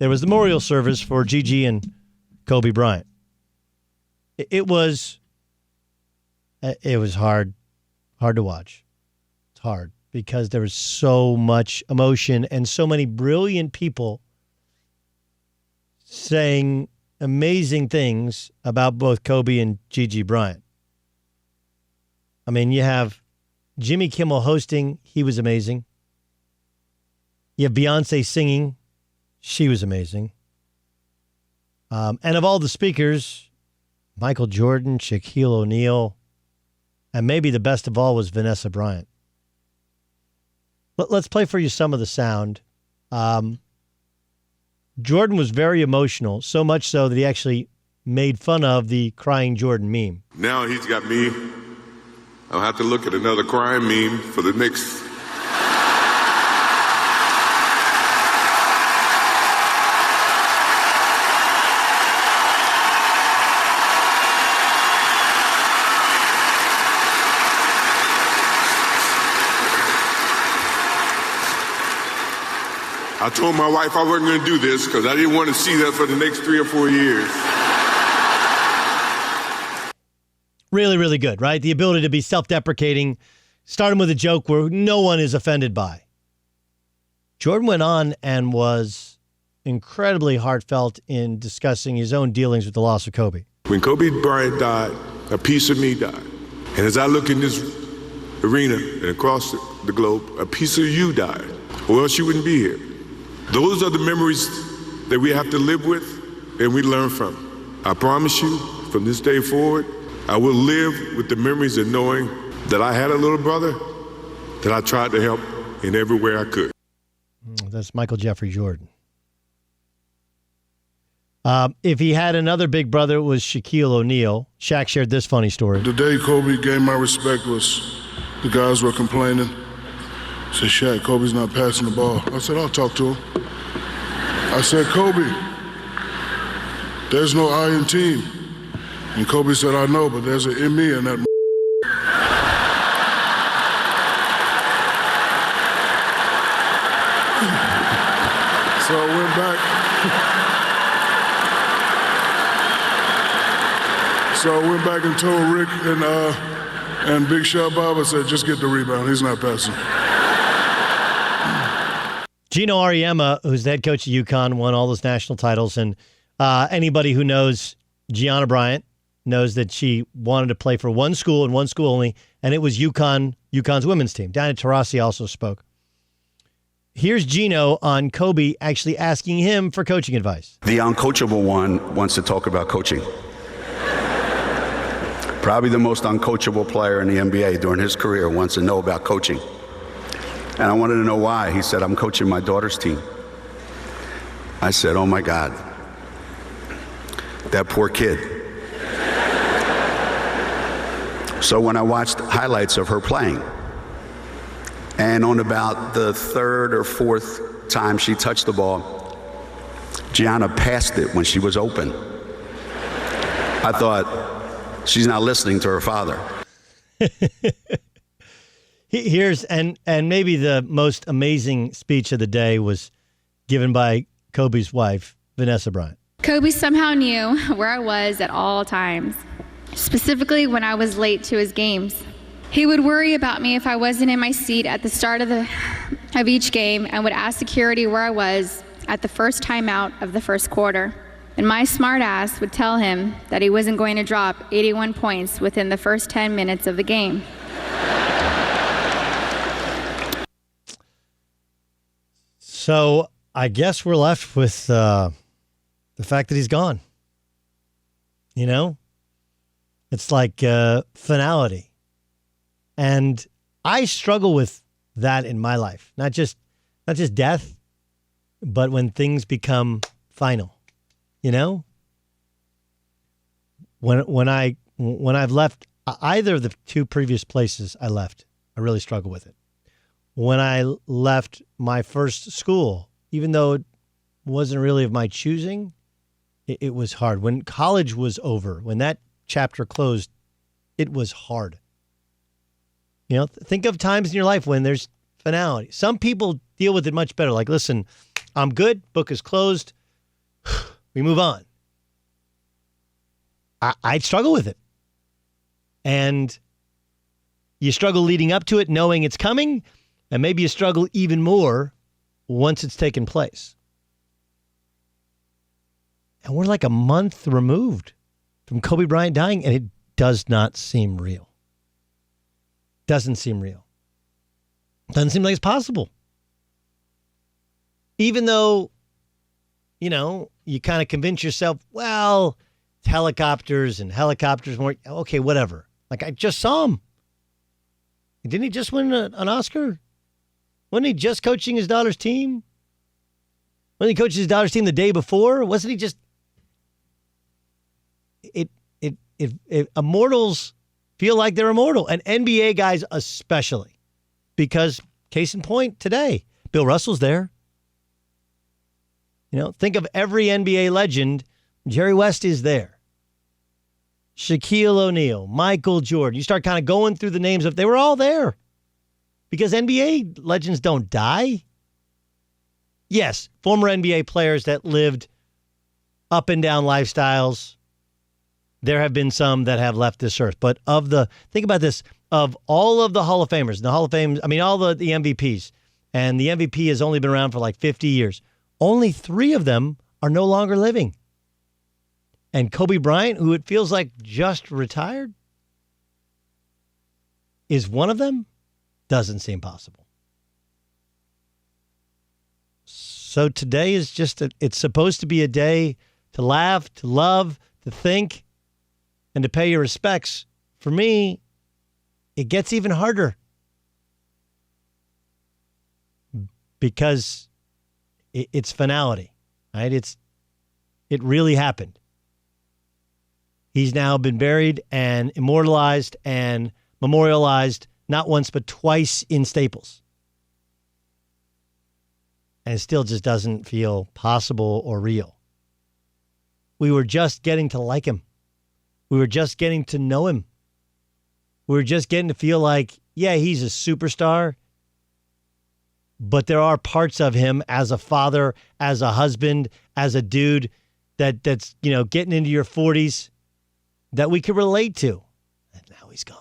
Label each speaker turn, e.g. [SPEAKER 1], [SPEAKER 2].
[SPEAKER 1] there was the memorial service for Gigi and Kobe Bryant. It was hard to watch. It's hard because there was so much emotion and so many brilliant people saying amazing things about both Kobe and Gigi Bryant. I mean, you have Jimmy Kimmel hosting. He was amazing. You have Beyonce singing. She was amazing. And of all the speakers, Michael Jordan, Shaquille O'Neal, and maybe the best of all was Vanessa Bryant. Let's play for you some of the sound. Jordan was very emotional, so much so that he actually made fun of the crying Jordan meme.
[SPEAKER 2] Now he's got me. I'll have to look at another crying meme for the next. I told my wife I wasn't going to do this because I didn't want to see that for the next 3 or 4 years.
[SPEAKER 1] Really, really good, right? The ability to be self-deprecating, starting with a joke where no one is offended by. Jordan went on and was incredibly heartfelt in discussing his own dealings with the loss of Kobe.
[SPEAKER 2] When Kobe Bryant died, a piece of me died. And as I look in this arena and across the globe, a piece of you died, or else you wouldn't be here. Those are the memories that we have to live with and we learn from. I promise you, from this day forward, I will live with the memories of knowing that I had a little brother that I tried to help in every way I could.
[SPEAKER 1] That's Michael Jeffrey Jordan. If he had another big brother, it was Shaquille O'Neal. Shaq shared this funny story.
[SPEAKER 3] The day Kobe gained my respect was the guys were complaining. I said, Shaq, Kobe's not passing the ball. I said, I'll talk to him. I said, Kobe, there's no I in team. And Kobe said, I know, but there's an in me in that. So I went back. So I went back and told Rick and Big Shot Bob, I said, just get the rebound. He's not passing.
[SPEAKER 1] Gino Auriemma, who's the head coach of UConn, won all those national titles. And anybody who knows Gianna Bryant knows that she wanted to play for one school and one school only, and it was UConn's women's team. Diana Taurasi also spoke. Here's Gino on Kobe actually asking him for coaching advice.
[SPEAKER 4] The uncoachable one wants to talk about coaching. Probably the most uncoachable player in the NBA during his career wants to know about coaching. And I wanted to know why. He said, I'm coaching my daughter's team. I said, oh my God, that poor kid. So when I watched highlights of her playing, and on about the third or fourth time she touched the ball, Gianna passed it when she was open. I thought, she's not listening to her father.
[SPEAKER 1] Here's, and maybe the most amazing speech of the day was given by Kobe's wife, Vanessa Bryant.
[SPEAKER 5] Kobe somehow knew where I was at all times, specifically when I was late to his games. He would worry about me if I wasn't in my seat at the start of each game and would ask security where I was at the first timeout of the first quarter. And my smart ass would tell him that he wasn't going to drop 81 points within the first 10 minutes of the game.
[SPEAKER 1] So I guess we're left with the fact that he's gone. You know? It's like finality. And I struggle with that in my life. Not just death, but when things become final. You know? When I've left either of the two previous places I left, I really struggle with it. When I left my first school, even though it wasn't really of my choosing, it was hard. When college was over, when that chapter closed, it was hard. You know, think of times in your life when there's finality. Some people deal with it much better. Like, listen, I'm good. Book is closed. We move on. I'd struggle with it. And you struggle leading up to it, knowing it's coming, and maybe you struggle even more once it's taken place. And we're like a month removed from Kobe Bryant dying, and it does not seem real. Doesn't seem real. Doesn't seem like it's possible. Even though, you kind of convince yourself, well, it's helicopters and helicopters more. Okay, whatever. Like, I just saw him. Didn't he just win an Oscar? Wasn't he just coaching his daughter's team? Wasn't he coaching his daughter's team the day before? Wasn't he just... Immortals feel like they're immortal, and NBA guys especially, because case in point today, Bill Russell's there. Think of every NBA legend. Jerry West is there. Shaquille O'Neal, Michael Jordan. You start kind of going through the names they were all there, because NBA legends don't die. Yes, former NBA players that lived up and down lifestyles. There have been some that have left this earth. But think about this, of all of the Hall of Famers, the Hall of Fame, all the MVPs, and the MVP has only been around for like 50 years. Only 3 of them are no longer living. And Kobe Bryant, who it feels like just retired, is one of them? Doesn't seem possible. So today is it's supposed to be a day to laugh, to love, to think, and to pay your respects. For me, it gets even harder because it's finality, right? It really happened. He's now been buried and immortalized and memorialized not once but twice in Staples. And it still just doesn't feel possible or real. We were just getting to like him. We were just getting to know him. We were just getting to feel like, yeah, he's a superstar, but there are parts of him as a father, as a husband, as a dude that's getting into your 40s that we could relate to. And now he's gone.